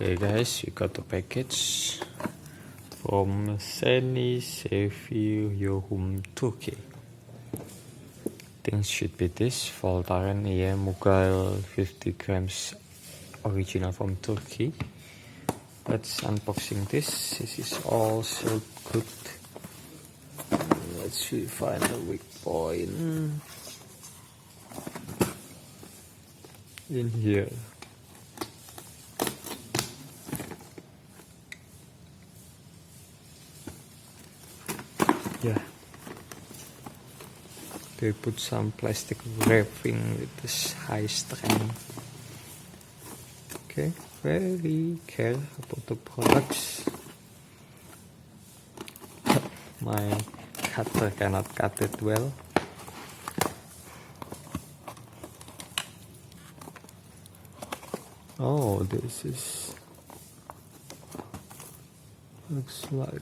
Okay guys, we got the package from Tenis, Turkey. Things should be this: Voltaren Emulgel 50 grams, original from Turkey. Let's unboxing this. This is also good. Let's find the weak point in here. Yeah, they put some plastic wrapping with this high strength. Okay, very care about the products. My cutter cannot cut it well. Oh, this is looks like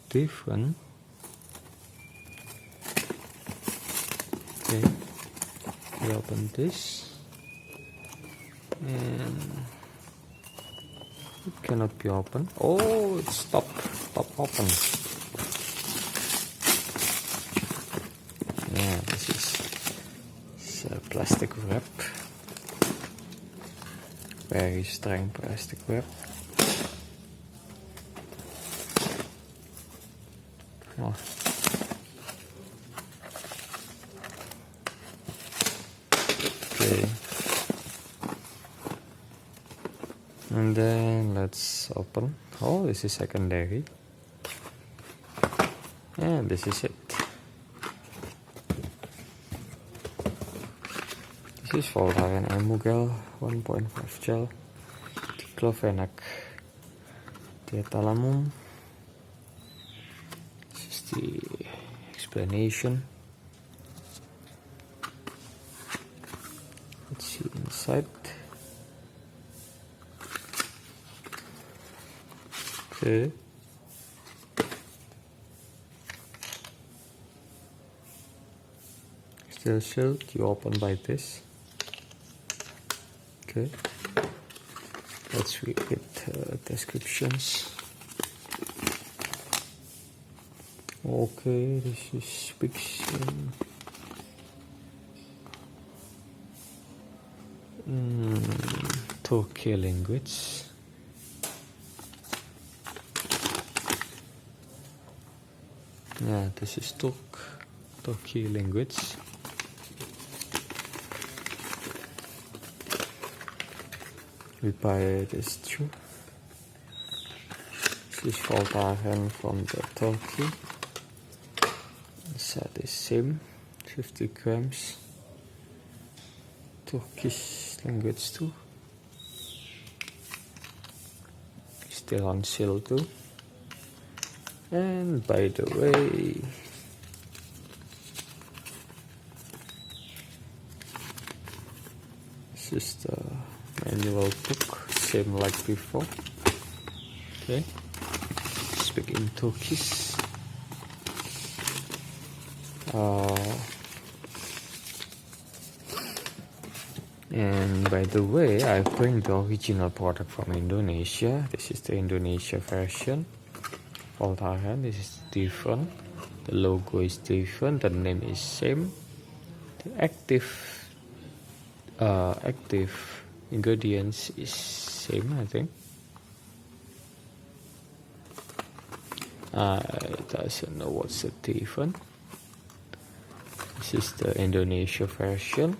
different. Okay, we open this and it cannot be opened. Oh, it's stop open. Yeah, this is a plastic wrap, very strong plastic wrap. Oh. Okay, and then let's open. Oh, this is secondary, and this is it. This is Voltaren Emulgel 1.5 gel, diclofenac, diethylamine. The explanation. Let's see inside. Okay. Still sealed. You open by this. Okay. Let's read descriptions. Okay, this is speaks Turkey language. Yeah, this is Turkey language. We buy this too. This is Voltaren from the Turkey. So the same 50 grams, Turkish language too, still on sale too. And by the way, this is the manual book, same like before. Okay, speak in Turkish. And by the way, I bring the original product from Indonesia. This is the Indonesia version. Voltaren, this is different. The logo is different. The name is same. The active ingredients is same, I think. I doesn't know what's the difference. This is the Indonesia version.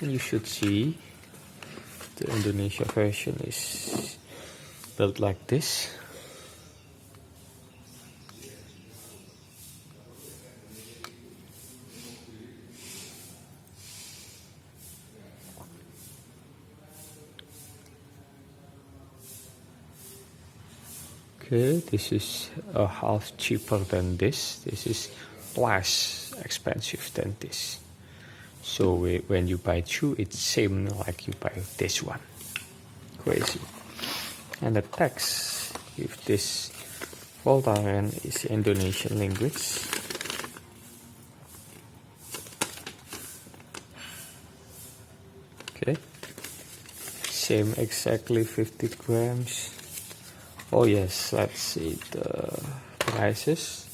You should see the Indonesia version is built like this. Okay, this is a half cheaper than this. This is less expensive than this. So when you buy two, it's same like you buy this one. Crazy. And the text, if this Voltaren is Indonesian language. Okay. same exactly 50 grams. Oh yes, let's see the prices.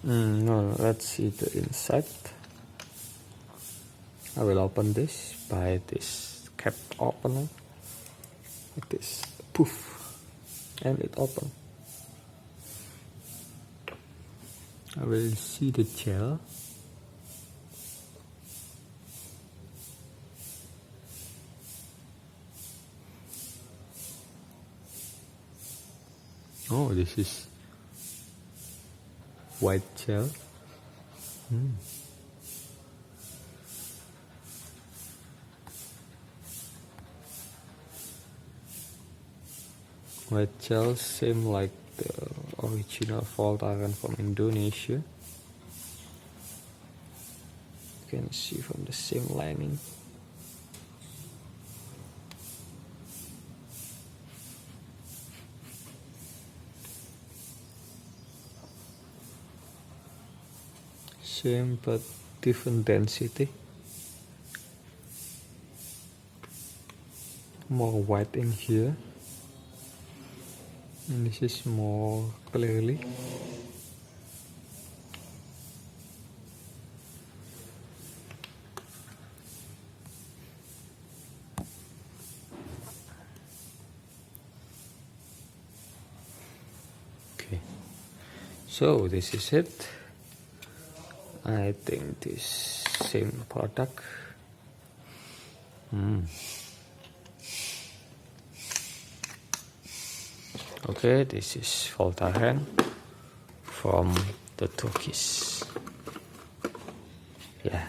No, let's see the inside. I will open this by this cap opener, like this, poof, and it open. I will see the gel. Oh, this is white gel. White gel same like the original Voltaren from Indonesia. You can see from the same lining. Same but different density. More white in here, and this is more clearly. Okay, so this is it. I think this same product. Okay, this is Voltaren from the Turkish. Yeah.